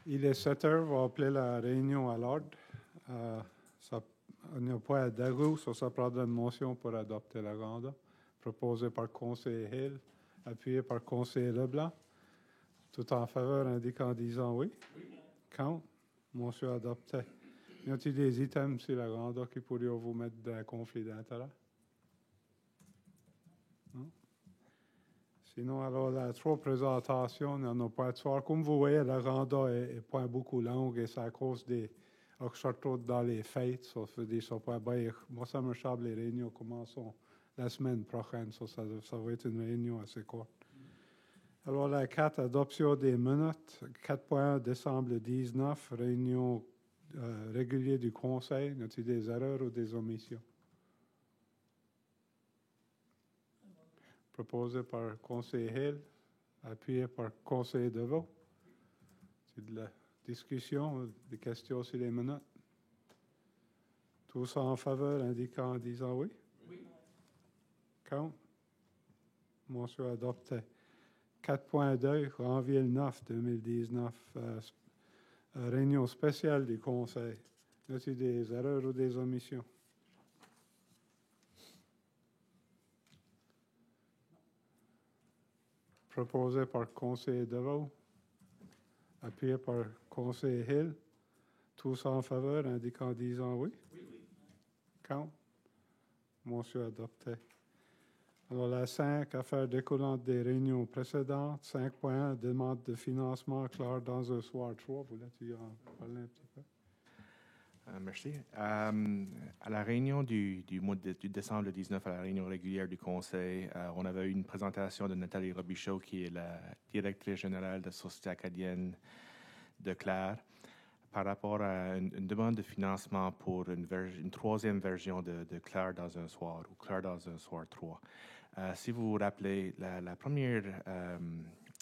Il est 7 heures, on va appeler la réunion à l'ordre. Il n'y a pas d'agou, ça prendra une motion pour adopter l'agenda, proposé par le conseiller Hill, appuyé par le conseiller Leblanc. Tout en faveur, indiquant en disant oui. Oui. Count. Motion adopté. Y a-t-il des items sur l'agenda qui pourraient vous mettre dans un conflit d'intérêt? Non? Sinon, alors, la 3 présentations, il n'y en a pas de soir. Comme vous voyez, l'agenda est pas beaucoup long et c'est à cause des surtout dans les fêtes. Ça veut dire ça pas bien. Moi, ça me semble les réunions commencent la semaine prochaine. Ça va être une réunion assez courte. Alors, la 4, adoption des minutes. 4.1, décembre 19, réunion régulière du Conseil. Y a-t-il des erreurs ou des omissions? Proposé par le conseiller Hill, appuyé par le conseiller Deveau. C'est de la discussion, des questions sur les minutes. Tous en faveur, indiquant en disant oui? Oui. Count. Motion adopté. 4.2, janvier 9 2019, réunion spéciale du Conseil. Y a-t-il des erreurs ou des omissions? Proposé par le conseiller Deveau, appuyé par le conseiller Hill. Tous en faveur, indiquant en disant oui? Oui, oui. Count. Motion adopté. Alors, la 5, affaires découlantes des réunions précédentes. 5.1, demande de financement clair dans un soir 3. Voulais-tu en parler un petit peu? Merci. À la réunion du décembre 19, à la réunion régulière du Conseil, on avait eu une présentation de Nathalie Robichaud, qui est la directrice générale de la Société acadienne de Clare, par rapport à une demande de financement pour une troisième version de Clare dans un soir, ou Clare dans un soir 3. Si vous vous rappelez, la première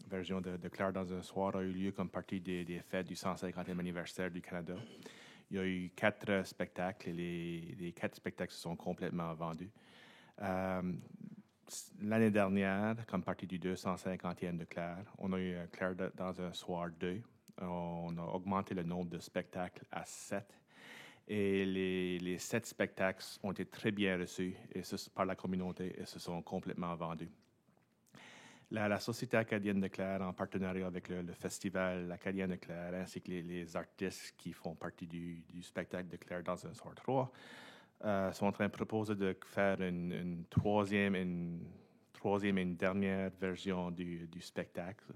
version de Clare dans un soir a eu lieu comme partie des fêtes du 150e anniversaire du Canada. Il y a eu 4 spectacles et les 4 spectacles se sont complètement vendus. L'année dernière, comme partie du 250e de Clare, on a eu Clare dans un soir 2. On a augmenté le nombre de spectacles à 7. Et les 7 spectacles ont été très bien reçus par la communauté et se sont complètement vendus. La Société acadienne de Clare, en partenariat avec le Festival acadien de Clare, ainsi que les artistes qui font partie du spectacle de Clare dans un soir 3, sont en train de proposer de faire une troisième et une dernière version du spectacle.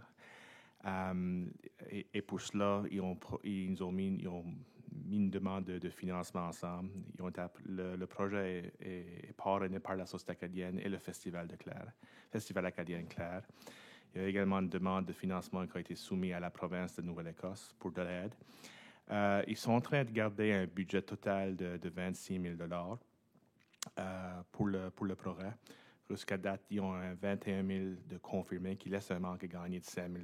Et pour cela, ils ont mis une demande de financement ensemble. Le projet est parrainé par la Société acadienne et le Festival acadien de Clare. Il y a également une demande de financement qui a été soumise à la province de Nouvelle-Écosse pour de l'aide. Ils sont en train de garder un budget total de 26 000 pour le projet. Jusqu'à date, ils ont 21 000 de confirmés qui laissent un manque à gagner de 5 000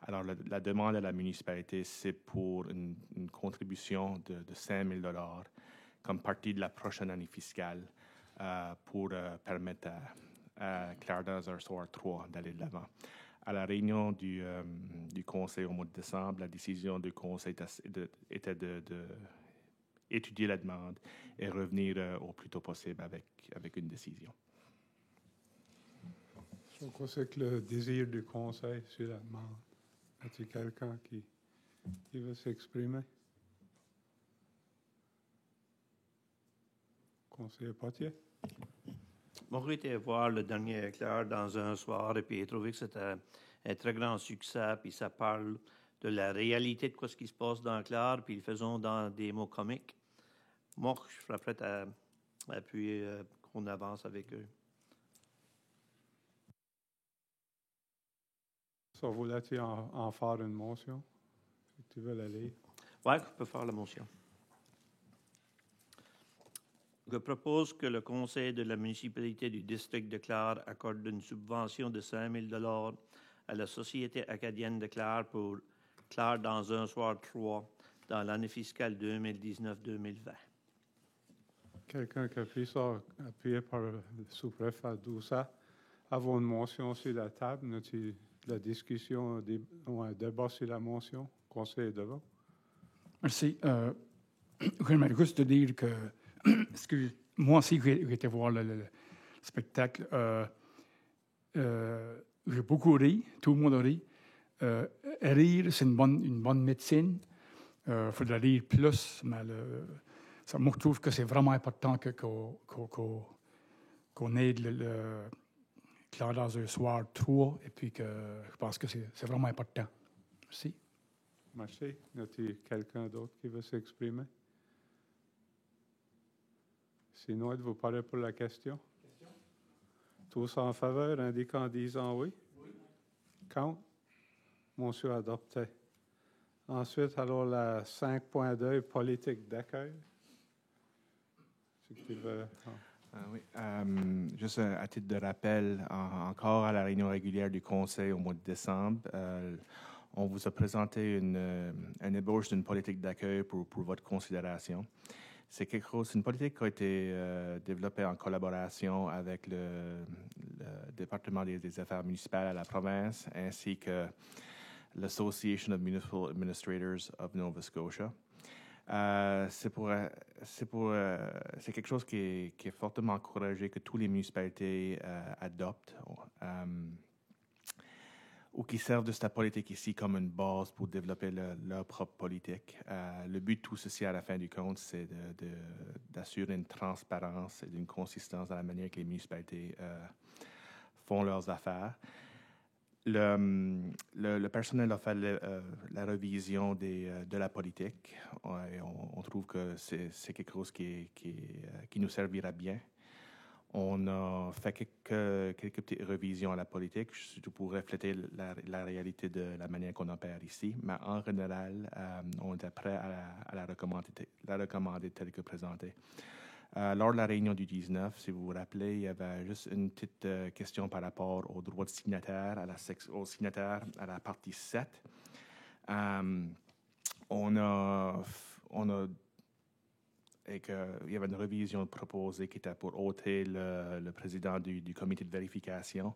Alors, la demande à la municipalité, c'est pour une contribution de 5 000 comme partie de la prochaine année fiscale pour permettre à Clare dans un soir 3 d'aller de l'avant. À la réunion du Conseil au mois de décembre, la décision du Conseil était d'étudier la demande et revenir au plus tôt possible avec une décision. Je crois que c'est le désir du Conseil sur la demande. Est-il quelqu'un qui veut s'exprimer? Conseiller Potier? Moi, j'ai été voir le dernier éclair dans un soir et puis j'ai trouvé que c'était un très grand succès. Puis ça parle de la réalité de ce qui se passe dans Clare, puis ils le faisons dans des mots comiques. Moi, je serais prêt à appuyer qu'on avance avec eux. Ça voulait-tu en faire une motion? Si tu veux la lire. Oui, je peux faire la motion. Je propose que le Conseil de la municipalité du district de Clare accorde une subvention de 5 000 à la Société acadienne de Clare pour Clare dans un soir 3 dans l'année fiscale 2019-2020. Quelqu'un qui appuie ça, appuyé par le sous-préfet Doussa. Avons une motion sur la table. Nous avons la discussion, un débat sur la motion. Conseiller Devon. Merci. J'aimerais juste te dire que moi aussi, j'ai été voir le spectacle. J'ai beaucoup ri, tout le monde a ri. Rire, c'est une bonne médecine. Il faudrait rire plus, mais moi, je trouve que c'est vraiment important qu'on aide le Claire dans un soir 3, et puis que je pense que c'est vraiment important. Merci. Merci. Y a-t-il quelqu'un d'autre qui veut s'exprimer? Sinon, êtes-vous prêts pour la question? Tous en faveur, indiquant en disant oui? Oui. Contre? Monsieur adopté. Ensuite, alors, la 5.2, politique d'accueil. Si tu veux... Oui. Juste à titre de rappel, encore à la réunion régulière du Conseil au mois de décembre, on vous a présenté une ébauche d'une politique d'accueil pour votre considération. C'est une politique qui a été développée en collaboration avec le département des affaires municipales à la province, ainsi que l'Association of Municipal Administrators of Nova Scotia. C'est quelque chose qui est fortement encouragé que toutes les municipalités adoptent ou qui servent de cette politique ici comme une base pour développer leur propre politique. Le but de tout ceci, à la fin du compte, c'est d'assurer une transparence et une consistance dans la manière que les municipalités font leurs affaires. Le personnel a fait la révision de la politique. On trouve que c'est quelque chose qui nous servira bien. On a fait quelques petites révisions à la politique, surtout pour refléter la réalité de la manière qu'on opère ici. Mais en général, on était prêt à la recommander telle que présentée. Lors de la réunion du 19, si vous vous rappelez, il y avait juste une petite question par rapport aux droits de signataires, aux signataires à la partie 7. Il y avait une révision proposée qui était pour ôter le président du comité de vérification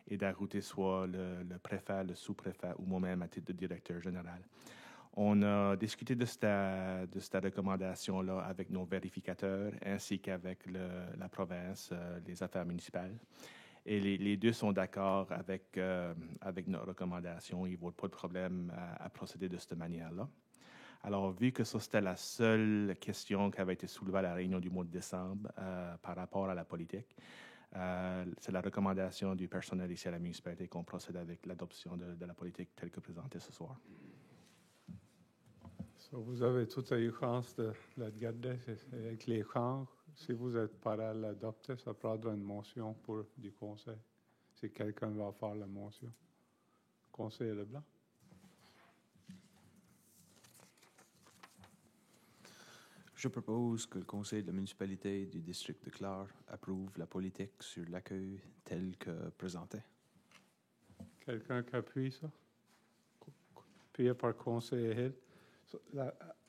et d'ajouter soit le préfet, le sous-préfet ou moi-même à titre de directeur général. On a discuté de cette recommandation-là avec nos vérificateurs ainsi qu'avec la province, les affaires municipales. Et les deux sont d'accord avec notre recommandation. Ils ne voient pas de problème à procéder de cette manière-là. Alors, vu que ça, c'était la seule question qui avait été soulevée à la réunion du mois de décembre par rapport à la politique, c'est la recommandation du personnel ici à la municipalité qu'on procède avec l'adoption de la politique telle que présentée ce soir. So, vous avez toute la chance de la garder avec les changes. Si vous êtes prêt à l'adopter, ça prendra une motion du conseil. Si quelqu'un va faire la motion. Conseiller Leblanc. Je propose que le conseil de la municipalité du district de Clare approuve la politique sur l'accueil telle que présentée. Quelqu'un qui appuie ça? Appuyé par conseiller Hill.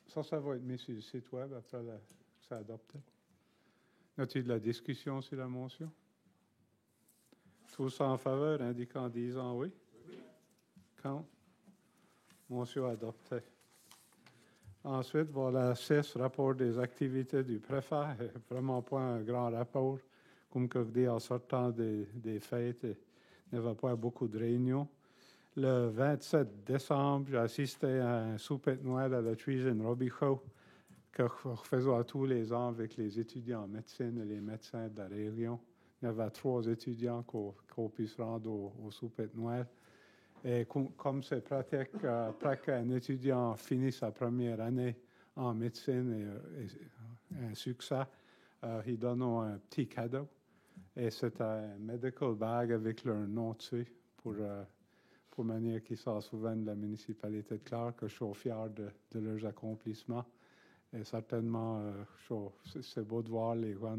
Ça va être mis sur le site web après que c'est adopté. Y a-t-il de la discussion sur la motion? Tous en faveur, indiquant en disant oui? Oui. Contre? Motion adoptée. Ensuite, voilà 6, rapport des activités du préfet. Vraiment pas un grand rapport. Comme je dis, en sortant des fêtes, il n'y avait pas beaucoup de réunions. Le 27 décembre, j'ai assisté à un souper de Noël à la Cuisine Robichaud que je faisais tous les ans avec les étudiants en médecine et les médecins de la région. Il y avait 3 étudiants qu'on puisse rendre au souper de Noël. Et comme c'est pratique, après qu'un étudiant finit sa première année en médecine et un succès, ils donnent un petit cadeau. Et c'est un medical bag avec leur nom dessus pour manière qu'ils s'en souviennent de la municipalité de Clare, que je suis fier de leurs accomplissements. Et certainement, c'est beau de voir les gens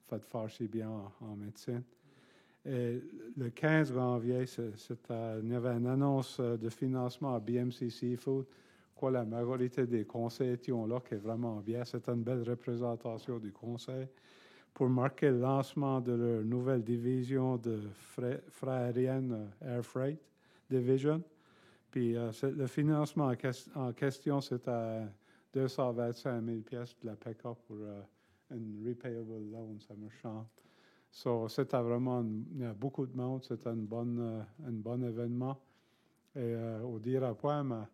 faire si bien en médecine. Et le 15 janvier, il y avait une annonce de financement à BMC Seafood, quoi la majorité des conseils étaient là, qui est vraiment bien. C'était une belle représentation du conseil pour marquer le lancement de leur nouvelle division de frais aériennes Air Freight Division. Puis Puis le financement en question, c'est à 225 000 pièces de la PECA pour une repayable loan, ça me chante. So, c'était vraiment, il y a beaucoup de monde, c'était un bon événement. Et au dire à point,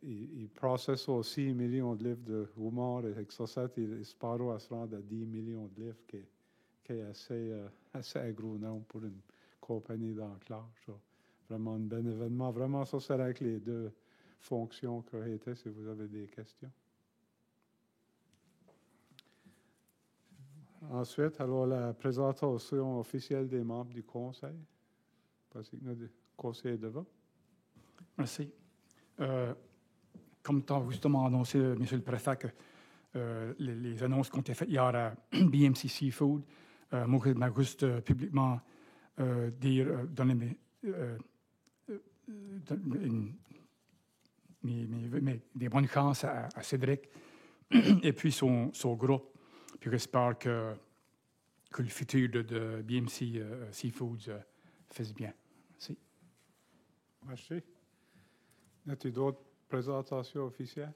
il processe aussi 1 million de livres de humor et avec ça, il espère à se rendre à 10 millions de livres, qui est assez gros nom pour une compagnie d'enclave. So, vraiment un bon événement. Vraiment, ça serait avec les deux fonctions qui ont été, si vous avez des questions. Ensuite, alors la présentation officielle des membres du conseil. Parce que nous, conseil devant. Merci. Comme tu as justement annoncé, Monsieur le Préfet, que les annonces qui ont été faites hier à BMC Seafood, moi, je vais juste publiquement donner des bonnes chances à Cédric et puis son groupe. Puis j'espère que le futur de BMC Seafoods fasse bien. Merci. Merci. As-tu d'autres présentations officielles?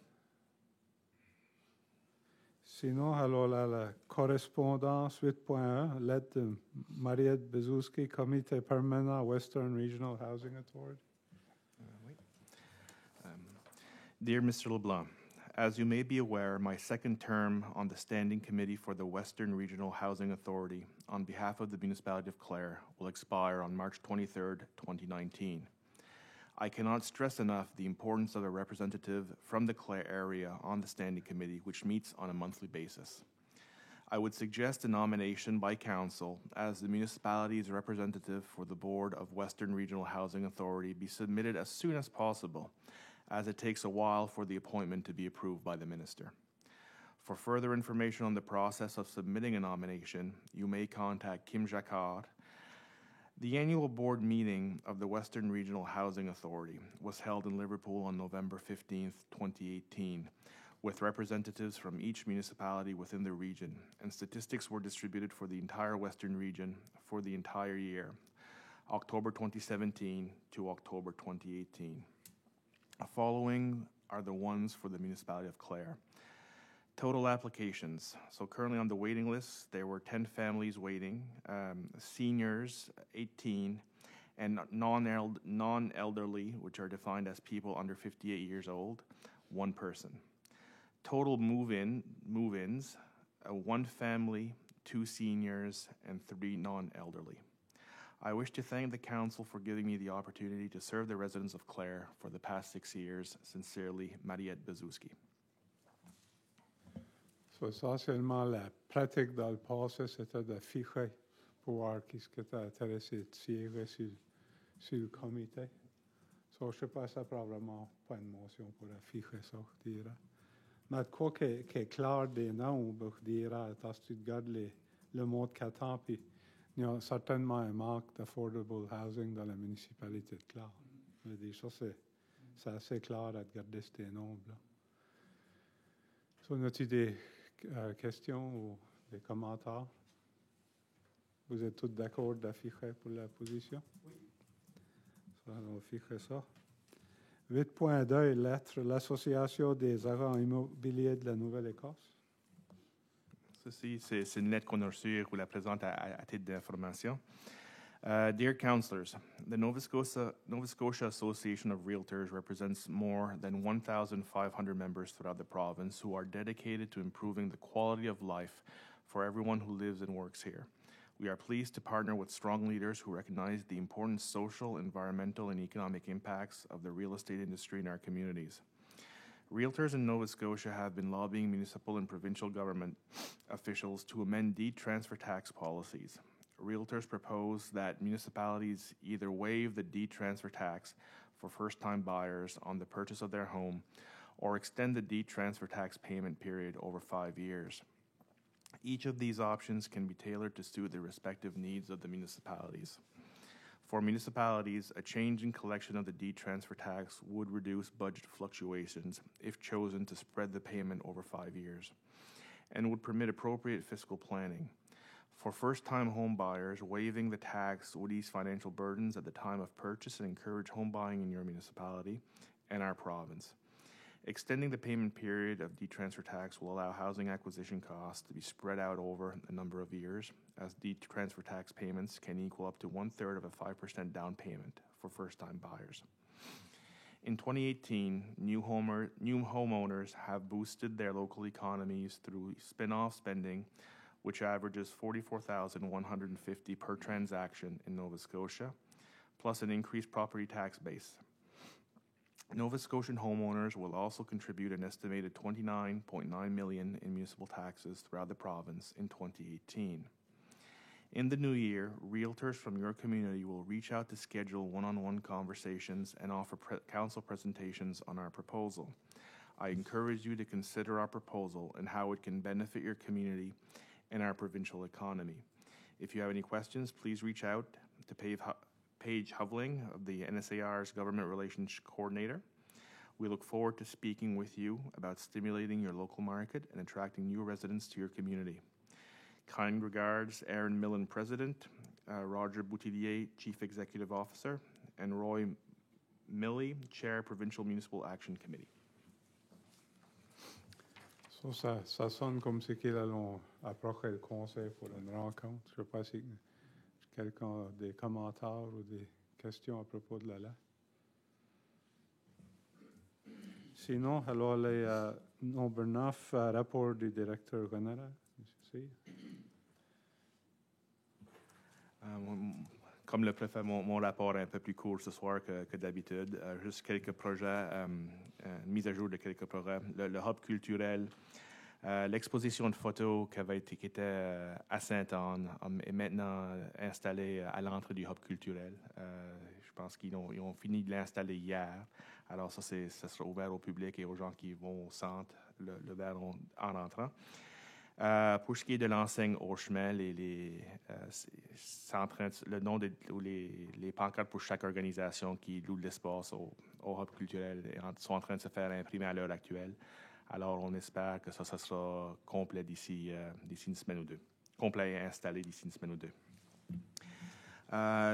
Sinon, alors la correspondance 8.1, lettre de Mariette Bezouski, Comité permanent Western Regional Housing Authority. Dear Mr. LeBlanc, as you may be aware, my second term on the Standing Committee for the Western Regional Housing Authority on behalf of the Municipality of Clare will expire on March 23rd, 2019. I cannot stress enough the importance of a representative from the Clare area on the Standing Committee, which meets on a monthly basis. I would suggest a nomination by Council as the municipality's representative for the Board of Western Regional Housing Authority be submitted as soon as possible, as it takes a while for the appointment to be approved by the Minister. For further information on the process of submitting a nomination, you may contact Kim Jacquard. The annual board meeting of the Western Regional Housing Authority was held in Liverpool on November 15, 2018, with representatives from each municipality within the region, and statistics were distributed for the entire Western region for the entire year, October 2017 to October 2018. Following are the ones for the municipality of Clare. Total applications. So currently on the waiting list, there were 10 families waiting, seniors, 18, and non-elderly, which are defined as people under 58 years old, 1 person. Total move-ins, 1 family, 2 seniors, and 3 non-elderly. I wish to thank the Council for giving me the opportunity to serve the residents of Clare for the past 6 years. Sincerely, Mariette Bezouski. So, essentiellement, la pratique dans le passé, c'était d'afficher pour voir qui était intéressé de tirer sur le comité. So, je ne sais pas, ça prend vraiment pas une motion pour afficher ça, je dirais. Mais quoi qui est clair des noms, je dirais, parce que tu regardes le mode 4 ans, puis il y a certainement un manque d'affordable housing dans la municipalité de Clare. Je dis, ça, c'est assez clair à regarder ces nombres-là. So, as-tu des questions ou des commentaires? Vous êtes tous d'accord d'afficher pour la position? Oui. So, on va afficher ça. 8.2, lettre, l'Association des agents immobiliers de la Nouvelle-Écosse. Ceci, c'est une lettre qu'on a reçue et qu'on la présente à titre d'information. Dear councillors, the Nova Scotia Association of Realtors represents more than 1,500 members throughout the province who are dedicated to improving the quality of life for everyone who lives and works here. We are pleased to partner with strong leaders who recognize the important social, environmental, and economic impacts of the real estate industry in our communities. Realtors in Nova Scotia have been lobbying municipal and provincial government officials to amend deed transfer tax policies. Realtors propose that municipalities either waive the deed transfer tax for first-time buyers on the purchase of their home or extend the deed transfer tax payment period over 5 years. Each of these options can be tailored to suit the respective needs of the municipalities. For municipalities, a change in collection of the deed transfer tax would reduce budget fluctuations if chosen to spread the payment over 5 years, and would permit appropriate fiscal planning. For first-time home buyers, waiving the tax would ease financial burdens at the time of purchase and encourage home buying in your municipality and our province. Extending the payment period of the transfer tax will allow housing acquisition costs to be spread out over a number of years, as the transfer tax payments can equal up to 1/3 of a 5% down payment for first-time buyers. In 2018, new homeowners have boosted their local economies through spin-off spending, which averages $44,150 per transaction in Nova Scotia, plus an increased property tax base. Nova Scotian homeowners will also contribute an estimated $29.9 million in municipal taxes throughout the province in 2018. In the new year, realtors from your community will reach out to schedule one-on-one conversations and offer council presentations on our proposal. I encourage you to consider our proposal and how it can benefit your community and our provincial economy. If you have any questions, please reach out to Paige Hovling of the NSAR's Government Relations Coordinator. We look forward to speaking with you about stimulating your local market and attracting new residents to your community. Kind regards, Aaron Millen, President, Roger Boutillier, Chief Executive Officer, and Roy Milley, Chair, Provincial Municipal Action Committee. So, ça sonne comme si qu'ils allons approcher le conseil pour une rencontre. Je ne sais pas si quelqu'un a des commentaires ou des questions à propos de la loi. Sinon, alors les nombre 9, rapport du directeur général. Comme le préfet, mon rapport est un peu plus court ce soir que d'habitude. Juste quelques projets, mise à jour de quelques projets. Le hub culturel, l'exposition de photos qui était à Sainte-Anne est maintenant installée à l'entrée du hub culturel. Je pense qu'ils ont fini de l'installer hier. Alors ça sera ouvert au public et aux gens qui vont au centre le verront en rentrant. Pour ce qui est de l'enseigne au chemin, les pancartes pour chaque organisation qui loue de l'espace au hub culturel sont en train de se faire imprimer à l'heure actuelle. Alors, on espère que ça sera complet d'ici une semaine ou deux. Complet et installé d'ici une semaine ou deux.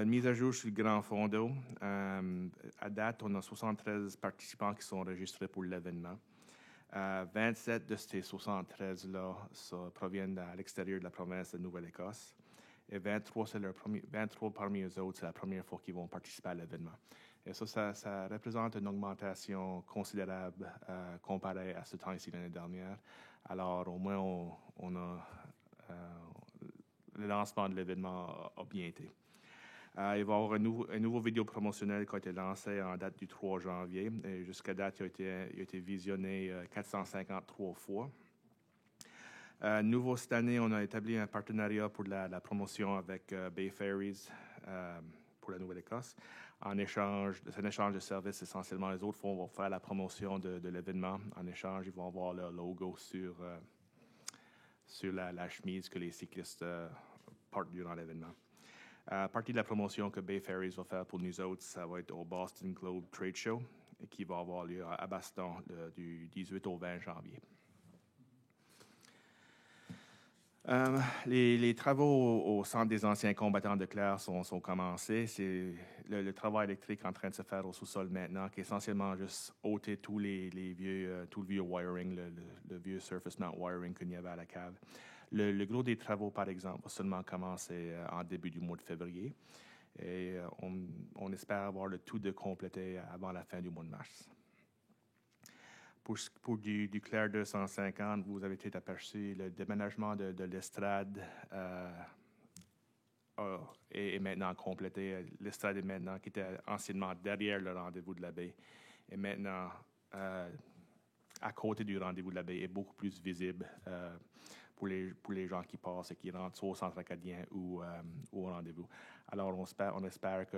Mise à jour sur le Grand Fondo. À date, on a 73 participants qui sont enregistrés pour l'événement. 27 de ces 73-là proviennent à l'extérieur de la province de Nouvelle-Écosse. Et 23 parmi eux autres, c'est la première fois qu'ils vont participer à l'événement. Et ça représente une augmentation considérable comparée à ce temps ici l'année dernière. Alors, au moins, le lancement de l'événement a bien été. Il va y avoir un nouveau vidéo promotionnel qui a été lancé en date du 3 janvier. Et jusqu'à date, il a été visionné 453 fois. Nouveau cette année, on a établi un partenariat pour la promotion avec Bay Ferries pour la Nouvelle-Écosse. C'est un échange de services essentiellement. Les autres vont faire la promotion de l'événement. En échange, ils vont avoir leur logo sur la chemise que les cyclistes portent durant l'événement. Partie de la promotion que Bay Ferries va faire pour nous autres, ça va être au Boston Globe Trade Show qui va avoir lieu à Baston du 18 au 20 janvier. Les travaux au Centre des anciens combattants de Clare sont commencés. C'est le travail électrique en train de se faire au sous-sol maintenant, qui est essentiellement juste ôter tout le vieux wiring, le vieux surface mount wiring qu'il y avait à la cave. Le gros des travaux, par exemple, va seulement commencer en début du mois de février. Et on espère avoir le tout de complété avant la fin du mois de mars. Pour du Clare 250, vous avez été aperçu, le déménagement de l'estrade est maintenant complété. L'estrade est maintenant, qui était anciennement derrière le rendez-vous de la baie, est maintenant à côté du rendez-vous de la baie, est beaucoup plus visible pour les gens qui passent et qui rentrent soit au centre acadien ou au rendez-vous. Alors, on espère que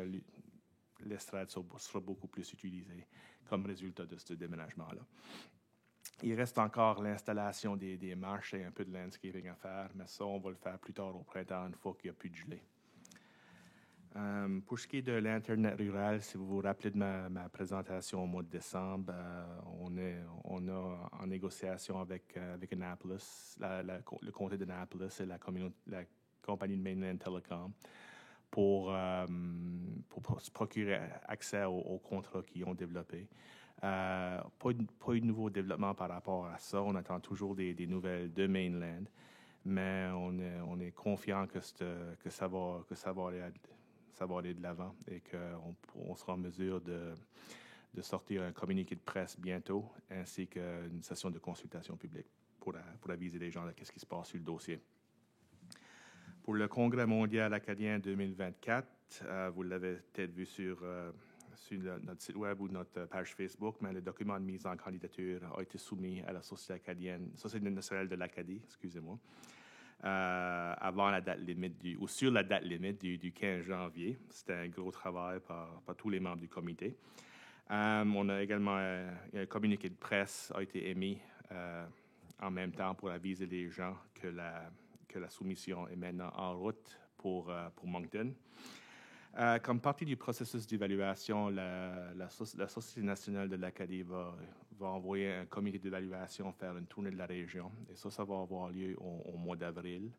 l'estrade sera beaucoup plus utilisée comme résultat de ce déménagement-là. Il reste encore l'installation des marches et un peu de landscaping à faire, mais ça, on va le faire plus tard au printemps, une fois qu'il n'y a plus de gelée. Pour ce qui est de l'Internet rural, si vous vous rappelez de ma présentation au mois de décembre, on est en négociation avec Annapolis, le comté d'Annapolis et la compagnie de Mainland Telecom pour se procurer accès aux contrats qu'ils ont développés. Pas de nouveaux développements par rapport à ça. On attend toujours des nouvelles de Mainland, mais on est confiant que ça va aller de l'avant et qu'on sera en mesure de sortir un communiqué de presse bientôt, ainsi qu'une session de consultation publique pour aviser les gens de ce qui se passe sur le dossier. Pour le Congrès mondial acadien 2024, vous l'avez peut-être vu sur notre site web ou notre page Facebook, mais le document de mise en candidature a été soumis à la Société nationale de l'Acadie, excusez-moi, avant la date limite sur la date limite du 15 janvier. C'était un gros travail par tous les membres du comité. On a également un communiqué de presse a été émis en même temps pour aviser les gens que la soumission est maintenant en route pour Moncton. Comme partie du processus d'évaluation, la Société nationale de l'Acadie va envoyer un comité d'évaluation faire une tournée de la région. Et ça va avoir lieu au mois d'avril.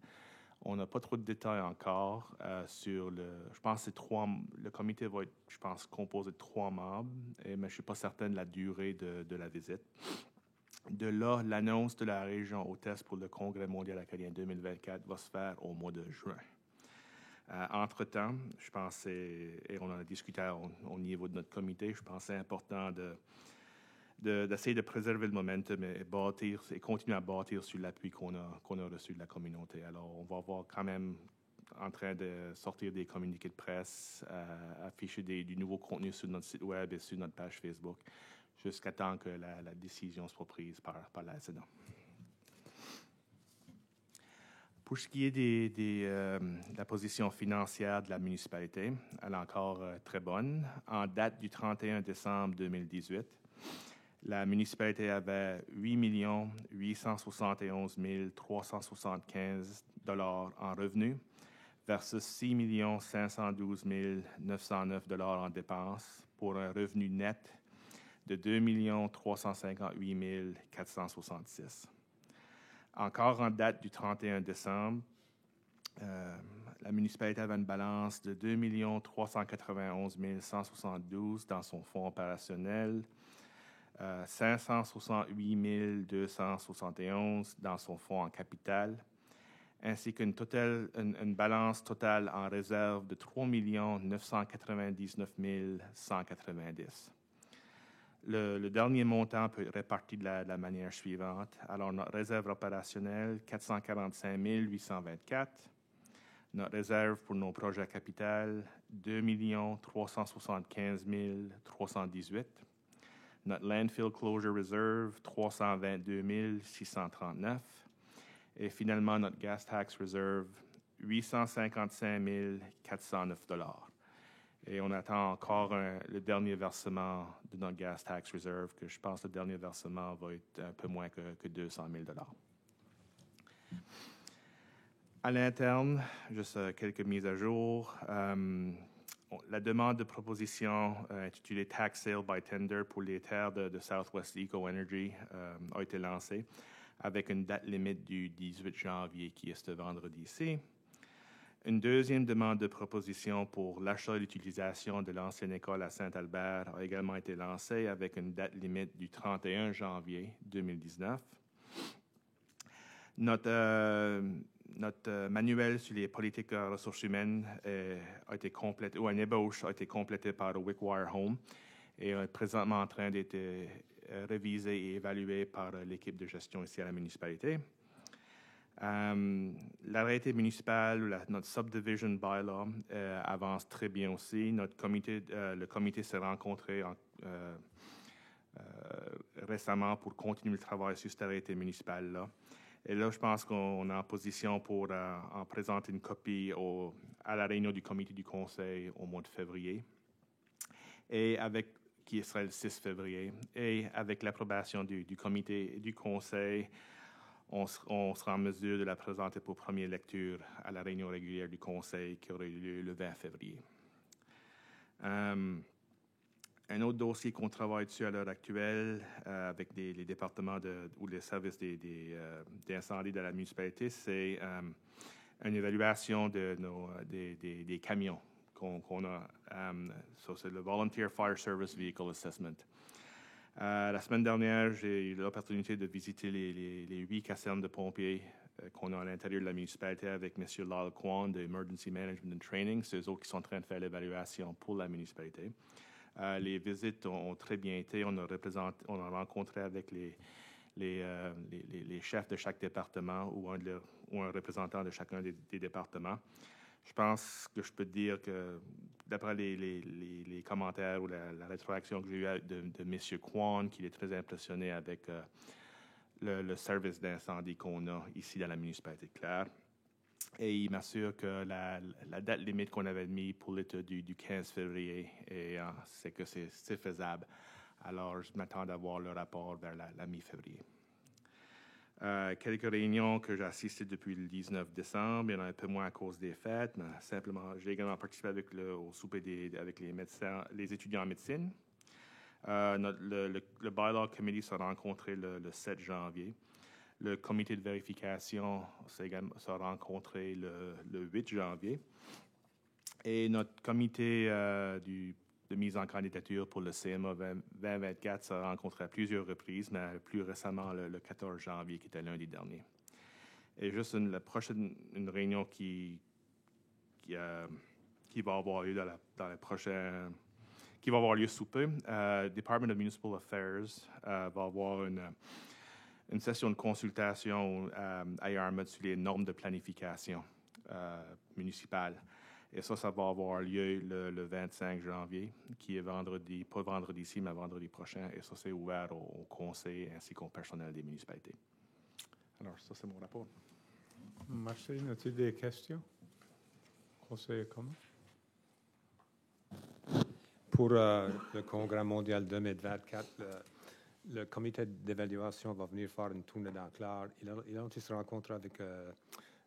On n'a pas trop de détails encore sur je pense que le comité va être, je pense, composé de 3 membres, mais je ne suis pas certain de la durée de la visite. De là, l'annonce de la région hôtesse pour le Congrès mondial acadien 2024 va se faire au mois de juin. Entre-temps, je pense, et on en a discuté au niveau de notre comité, je pense que c'est important d'essayer de préserver le momentum et continuer à bâtir sur l'appui qu'on a reçu de la communauté. Alors, on va voir quand même en train de sortir des communiqués de presse, afficher du nouveau contenu sur notre site web et sur notre page Facebook, jusqu'à temps que la décision soit prise par la Sénat. Pour ce qui est de la position financière de la municipalité, elle est encore très bonne. En date du 31 décembre 2018, la municipalité avait 8 871 375 $ en revenus versus 6 512 909 $ en dépenses pour un revenu net de 2 358 466. Encore en date du 31 décembre, la municipalité avait une balance de 2 391 172 dans son fonds opérationnel, 568 271 dans son fonds en capital, ainsi qu'une balance totale en réserve de 3 999 190. Le dernier montant peut être réparti de la manière suivante. Alors, notre réserve opérationnelle, 445 824. Notre réserve pour nos projets capital, 2 375 318. Notre landfill closure reserve, 322 639. Et finalement, notre gas tax reserve, 855 409 $. Et on attend encore le dernier versement de notre gas tax reserve, que je pense que le dernier versement va être un peu moins que 200 000 $. À l'interne, juste quelques mises à jour. La demande de proposition intitulée Tax Sale by Tender pour les terres de Southwest Eco Energy a été lancée avec une date limite du 18 janvier qui est ce vendredi-ci. Une deuxième demande de proposition pour l'achat et l'utilisation de l'ancienne école à Saint-Albert a également été lancée avec une date limite du 31 janvier 2019. Notre manuel sur les politiques de ressources humaines a été complété, ou une ébauche a été complété par Wickwire Home et est présentement en train d'être révisé et évalué par l'équipe de gestion ici à la municipalité. L'arrêté municipal, notre subdivision bylaw avance très bien aussi. Le comité s'est rencontré récemment pour continuer le travail sur cet arrêté municipal-là. Et là, je pense qu'on est en position pour en présenter une copie à la réunion du comité du conseil au mois de février, qui serait le 6 février. Et avec l'approbation du comité et du conseil, on sera en mesure de la présenter pour première lecture à la réunion régulière du Conseil qui aurait lieu le 20 février. Un autre dossier qu'on travaille dessus à l'heure actuelle avec les départements ou les services des incendies de la municipalité, c'est une évaluation des camions qu'on a. So c'est le Volunteer Fire Service Vehicle Assessment. La semaine dernière, j'ai eu l'opportunité de visiter les 8 casernes de pompiers qu'on a à l'intérieur de la municipalité avec M. Lal Kwan de Emergency Management and Training. C'est eux qui sont en train de faire l'évaluation pour la municipalité. Les visites ont très bien été. On a rencontré avec les chefs de chaque département ou un représentant de chacun des départements. Je pense que je peux dire que, d'après les commentaires ou la rétroaction que j'ai eue de M. Kwan, qu'il est très impressionné avec le service d'incendie qu'on a ici dans la municipalité de Clare. Et il m'assure que la date limite qu'on avait mise pour l'étude du 15 février, c'est que c'est faisable. Alors, je m'attends d'avoir le rapport vers la mi-février. Quelques réunions que j'ai assistées depuis le 19 décembre, il y en a un peu moins à cause des fêtes, mais simplement, j'ai également participé au souper avec les médecins, les étudiants en médecine. Le Bylaw Committee s'est rencontré le 7 janvier. Le comité de vérification s'est rencontré le 8 janvier. Et notre comité de mise en candidature pour le CMA 2024 s'est rencontré à plusieurs reprises, mais plus récemment le 14 janvier, qui était lundi dernier. Et juste une réunion qui va avoir lieu dans la prochaine... qui va avoir lieu sous peu. Department of Municipal Affairs va avoir une session de consultation à Yarmouth sur les normes de planification municipale. Et ça va avoir lieu le 25 janvier, qui est vendredi, pas vendredi ici, mais vendredi prochain. Et ça, c'est ouvert au conseil ainsi qu'au personnel des municipalités. Alors, ça, c'est mon rapport. Merci. As-tu des questions? Conseiller comment? Pour le Congrès mondial 2024, le comité d'évaluation va venir faire une tournée dans Clare. Il a aussi se rencontrer avec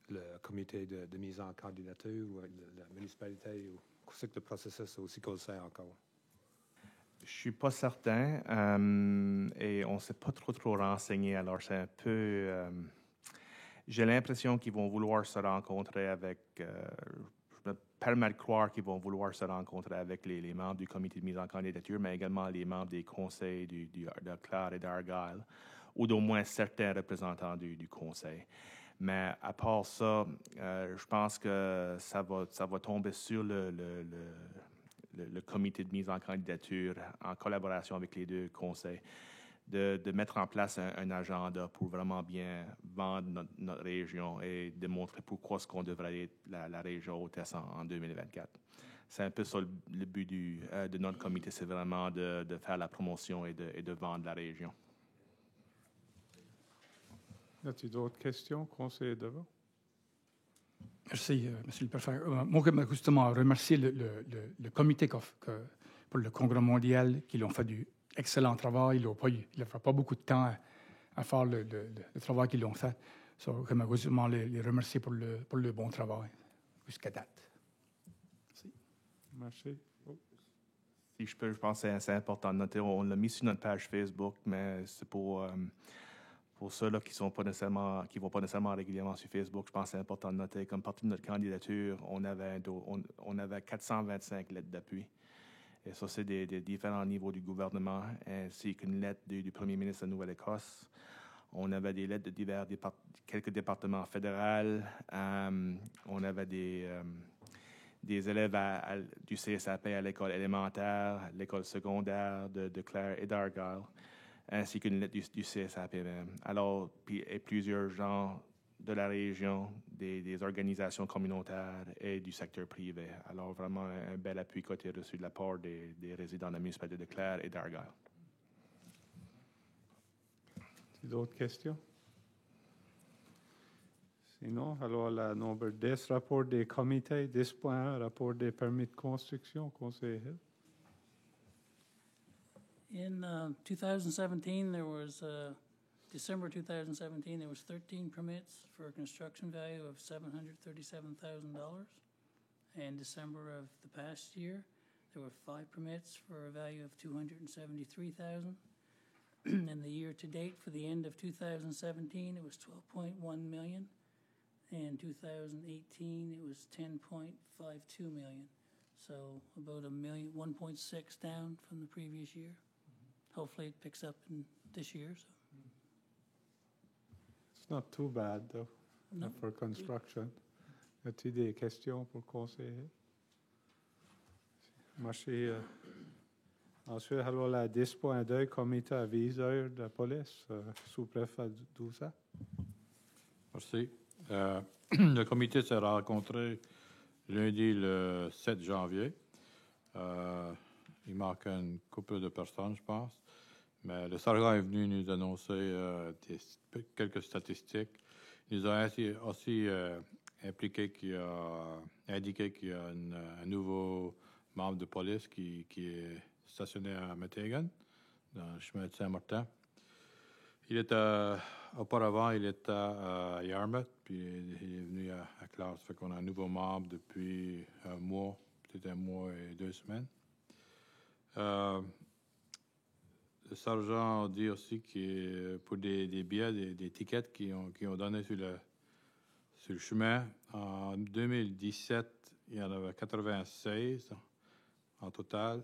le comité de mise en candidature ou la municipalité. Ou c'est que le processus aussi qu'on le sait encore? Je ne suis pas certain et on ne s'est pas trop renseigné. Alors, c'est un peu... j'ai l'impression qu'ils vont vouloir se rencontrer avec... je me permets de croire qu'ils vont vouloir se rencontrer avec les membres du comité de mise en candidature, mais également les membres des conseils de Clare et d'Argyle, ou d'au moins certains représentants du conseil. Mais à part ça, je pense que ça va tomber sur le comité de mise en candidature en collaboration avec les deux conseils, de mettre en place un agenda pour vraiment bien vendre notre région et démontrer pourquoi est-ce qu'on devrait être la région hôtesse en 2024. C'est un peu ça le but de notre comité, c'est vraiment de faire la promotion et de vendre la région. As-tu d'autres questions, conseiller Devon? Merci, Monsieur le Préfet. Moi, justement, remercier le comité pour le Congrès mondial qui l'ont fait du excellent travail. Il n'a pas beaucoup de temps à faire le travail qu'ils ont fait. J'aimerais justement les remercier pour le bon travail jusqu'à date. Merci. Merci. Oh. Si je peux, je pense que c'est important de noter. On l'a mis sur notre page Facebook, mais c'est pour ceux-là qui vont pas nécessairement régulièrement sur Facebook. Je pense que c'est important de noter. Comme partie de notre candidature, on avait 425 lettres d'appui. Et ça, c'est des différents niveaux du gouvernement, ainsi qu'une lettre du premier ministre de Nouvelle-Écosse. On avait des lettres de quelques départements fédéraux. On avait des élèves du CSAP à l'école élémentaire, l'école secondaire de Clare et d'Argyle, ainsi qu'une lettre du CSAP même. Alors, et plusieurs gens de la région, des organisations communautaires et du secteur privé. Alors, vraiment, un bel appui qui a été reçu de la part des résidents de la municipalité de Clare et d'Argyle. D'autres questions? Sinon, alors, la nombre 10, rapport des comités, 10.1, rapport des permis de construction, conseiller Hill. In 2017, there was December 2017, there was 13 permits for a construction value of $737,000. And December of the past year, there were 5 permits for a value of $273,000. And the year to date, for the end of 2017, it was $12.1 million. In 2018, it was 10.52 million. So about 1.6 down from the previous year. Hopefully it picks up in this year. So. It's not too bad, though, No. for construction. As-tu des questions pour le conseiller? Merci. Ensuite, alors la 10.2, comité aviseur de la police, sous-préfet Douza. Merci. Le comité s'est rencontré lundi le 7 janvier. Il manque une couple de personnes, je pense. Mais le sergent est venu nous annoncer quelques statistiques. Il nous a aussi indiqué qu'il y a un nouveau membre de police qui est stationné à Metighan, dans le chemin de Saint-Martin. Auparavant, il était à Yarmouth, puis il est venu à Clare. Ça fait qu'on a un nouveau membre depuis un mois, peut-être un mois et 2 semaines. Le sergent dit aussi que pour des billets, des tickets qu'ils ont donnés sur le chemin, en 2017, il y en avait 96 en total.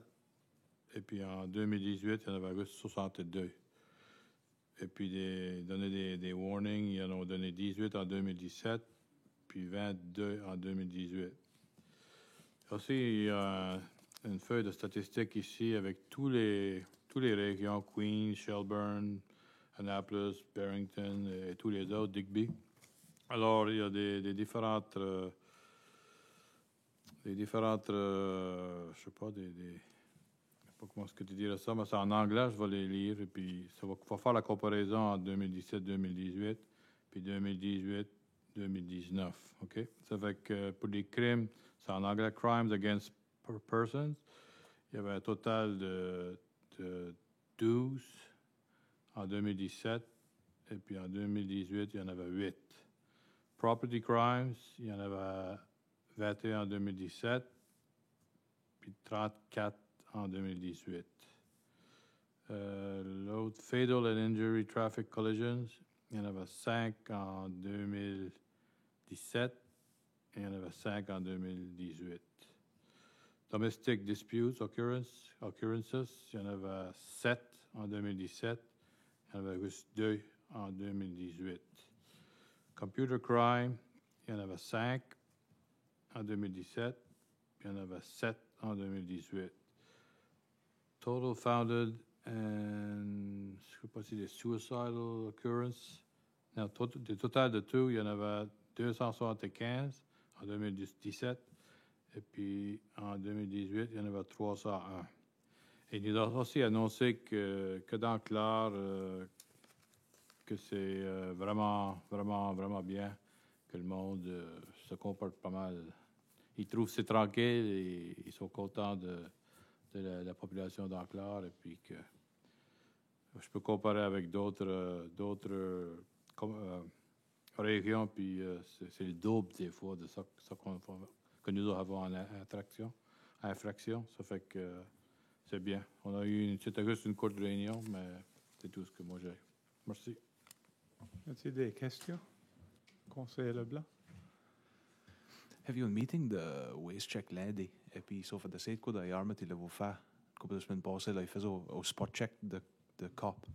Et puis en 2018, il y en avait 62. Et puis donner des warnings, ils en ont donné 18 en 2017, puis 22 en 2018. Aussi, il y a une feuille de statistiques ici avec tous les régions, Queens, Shelburne, Annapolis, Barrington et tous les autres, Digby. Alors, il y a des différentes, je sais pas, je sais pas comment est-ce que tu dirais ça, mais c'est en anglais, je vais les lire, et puis ça va faire la comparaison en 2017-2018, puis 2018-2019, OK? Ça fait que pour les crimes, c'est en anglais, Crimes Against Persons, il y avait un total de 12 en 2017, et puis en 2018, il y en avait 8. Property Crimes, il y en avait 21 en 2017, puis 34 en 2018. L'autre, Fatal and Injury Traffic Collisions, il y en avait 5 en 2017 et il y en avait 5 en 2018. Domestic Disputes Occurrences, il y en avait 7 en 2017, il y en avait juste 2 en 2018. Computer Crime, il y en avait 5 en 2017, puis il y en avait 7 en 2018. Total founded and, je ne sais pas si des suicidal occurrences. Non, des total de tout, il y en avait 275 en 2017. Et puis en 2018, il y en avait 301. Et il a aussi annoncé que dans Clare, que c'est vraiment bien, que le monde se comporte pas mal. Ils trouvent c'est tranquille et ils sont contents de la population d'Enclare, et puis que je peux comparer avec d'autres régions, puis c'est le double des fois de ça que nous avons en infraction. Ça fait que c'est bien. C'était juste une courte réunion, mais c'est tout ce que moi j'ai. Merci. Y a-t-il des questions? Conseiller Leblanc? Have you a meeting de Waste Check lundi? Et puis, sauf à d'essayer de quoi de Yarmouth, il l'avait fait une couple de semaines passées, là, il faisait au spot check de COP.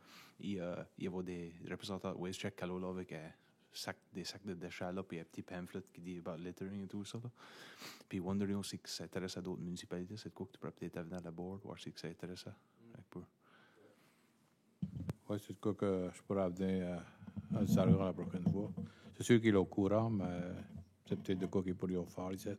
Il y avait des représentants de Waste Check qui allaient là avec des sacs de déchets, là, puis un petit pamphlet qui dit about littering et tout ça. Là. Puis, wondering aussi que ça intéresse à d'autres municipalités. C'est de quoi que tu pourrais peut-être venir à la board, voir si que ça intéresse à. Oui, c'est de quoi que je pourrais venir à le saluer la prochaine fois. C'est sûr qu'il est au courant, mais c'est peut-être de quoi qu'il pourrait faire ici.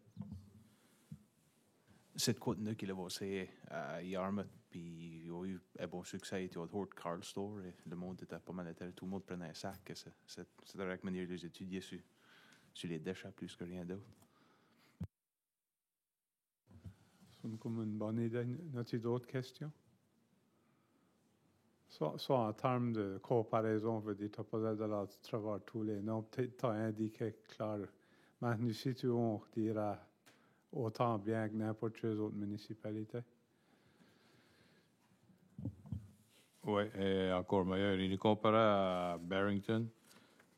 C'est de quoi qu'il a passé à Yarmouth, puis il a eu un bon succès. Il a eu Carl Store, et le monde était pas mal intéressé. Tout le monde prenait un sac. C'est la meilleure manière de les étudier sur les déchets plus que rien d'autre. C'est comme une bonne idée. As-tu d'autres questions? Soit en termes de comparaison, veut dire, tu n'as pas besoin de travers tous les noms. Peut-être tu as indiqué clair. Mais nous situons, on dira, autant bien que n'importe quelle autre municipalité. Oui, et encore meilleur. Il est comparé à Barrington.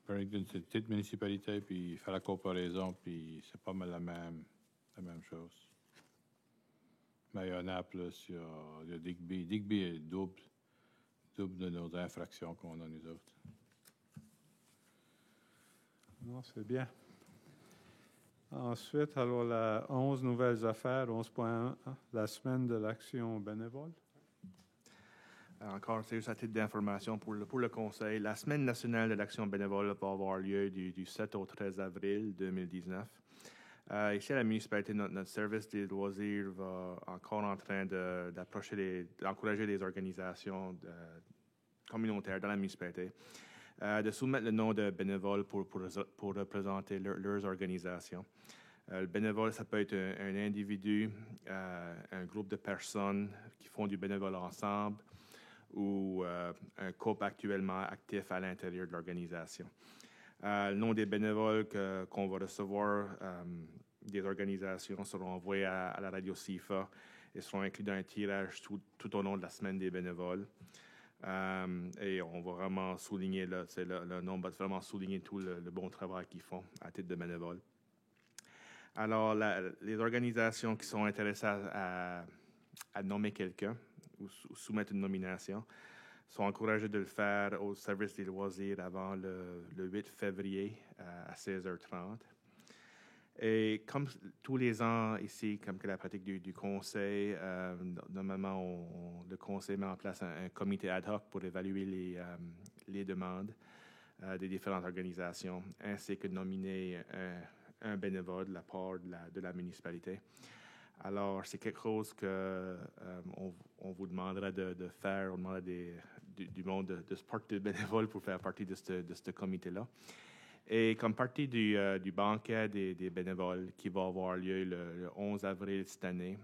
Burlington, c'est une petite municipalité, puis il fait la comparaison, puis c'est pas mal la même chose. Mais il y a Annapolis, il y a Digby. Digby est double de nos infractions qu'on a, nous autres. Non, c'est bien. Ensuite, alors, la 11 nouvelles affaires, 11.1, la semaine de l'action bénévole. Encore, c'est juste à titre d'information pour le Conseil. La Semaine nationale de l'action bénévole va avoir lieu du 7 au 13 avril 2019. Ici, à la municipalité, notre service des loisirs va encore en train d'encourager les organisations communautaires dans la municipalité de soumettre le nom de bénévoles pour représenter leurs organisations. Le bénévole, ça peut être un individu, un groupe de personnes qui font du bénévolat ensemble ou un couple actuellement actif à l'intérieur de l'organisation. Le nom des bénévoles qu'on va recevoir des organisations seront envoyés à la radio CIFA et seront inclus dans un tirage tout au long de la semaine des bénévoles. Et on va vraiment souligner, le nom va vraiment souligner tout le bon travail qu'ils font à titre de bénévoles. Alors, les organisations qui sont intéressées à nommer quelqu'un ou soumettre une nomination sont encouragées de le faire au service des loisirs avant le 8 février à 16h30. Et comme tous les ans ici, comme que la pratique du conseil, normalement, le conseil met en place un comité ad hoc pour évaluer les demandes des différentes organisations, ainsi que de nominer un bénévole de la part de la municipalité. Alors, c'est quelque chose que on vous demanderait de faire. On demanderait du monde de se porter bénévole pour faire partie de ce comité-là. Et comme partie du banquet des bénévoles qui va avoir lieu le 11 avril cette année,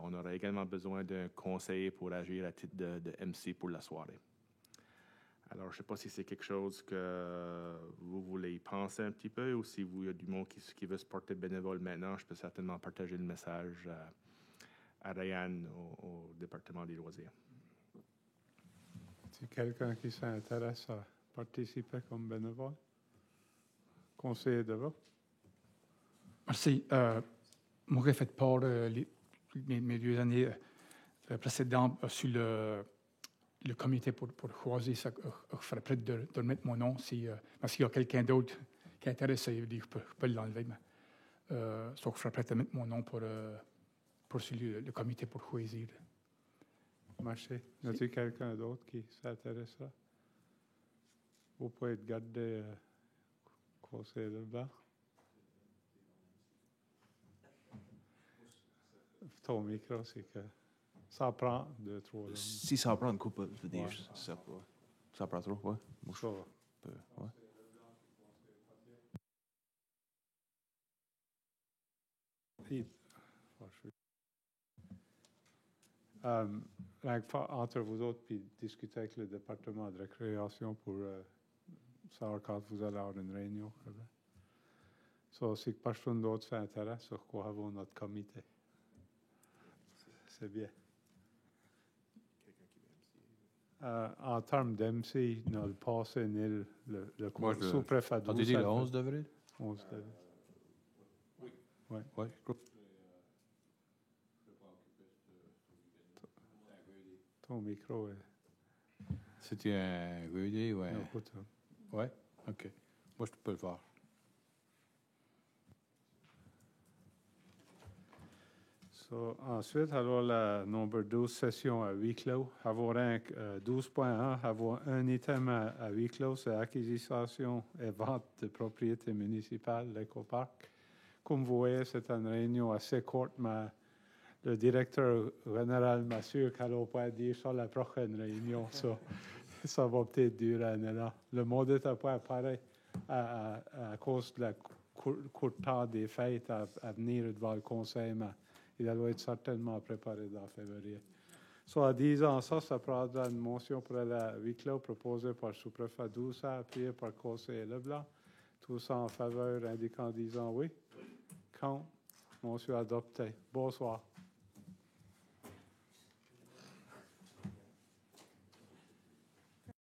on aura également besoin d'un conseiller pour agir à titre de MC pour la soirée. Alors, je ne sais pas si c'est quelque chose que vous voulez y penser un petit peu ou si il y a du monde qui veut se porter bénévole maintenant. Je peux certainement partager le message à Ryan au département des loisirs. Si quelqu'un qui s'intéresse à participer comme bénévole, conseiller de vote. Merci. Moi, j'ai fait part mes 2 années précédentes sur le comité pour choisir ça. Je ferais prêt de mettre mon nom parce qu'il y a quelqu'un d'autre qui est intéressé. Je peux l'enlever. Donc, je ferais prêt de mettre mon nom pour le comité pour choisir. Merci. Y a-t-il quelqu'un d'autre qui s'intéresse à ça? Vous pouvez être gardé conseiller de bas. Ton micro, c'est que ça prend 2-3 ans. Si ça prend une couple, je veux dire, ça prend trop, ouais. Moi, Ça va. ouais. Entre vous autres, puis discuter avec le département de récréation pour savoir quand vous allez avoir une réunion. So, si personne d'autre s'intéresse, sur quoi avons notre comité? C'est bien. En termes d'MC, dans le passé, le sous-préfet On dit le 11 d'avril? 11 d'avril. Oui. Ouais. Ton micro est... C'était un jeudi, ouais. Non, Ouais, OK. Moi, je peux le voir. So, ensuite, alors, la nombre 12 session à huis clos. Avoir 12.1, avoir un item à huis clos, c'est acquisition et vente de propriété municipale, l'écoparc. Comme vous voyez, c'est une réunion assez courte, mais le directeur général m'assure qu'elle va pas dire ça la prochaine réunion. Ça va peut-être durer un an. Le mode est à pas pareil à cause de la court temps des fêtes à venir devant le conseil, mais il doit être certainement préparé dans février. En disant ça prendra une motion pour la huis clos proposée par le sous-préfet Doucet, appuyée par le conseiller Leblanc. Tous en faveur indiquant disant oui. Quand? Motion adoptée. Bonsoir.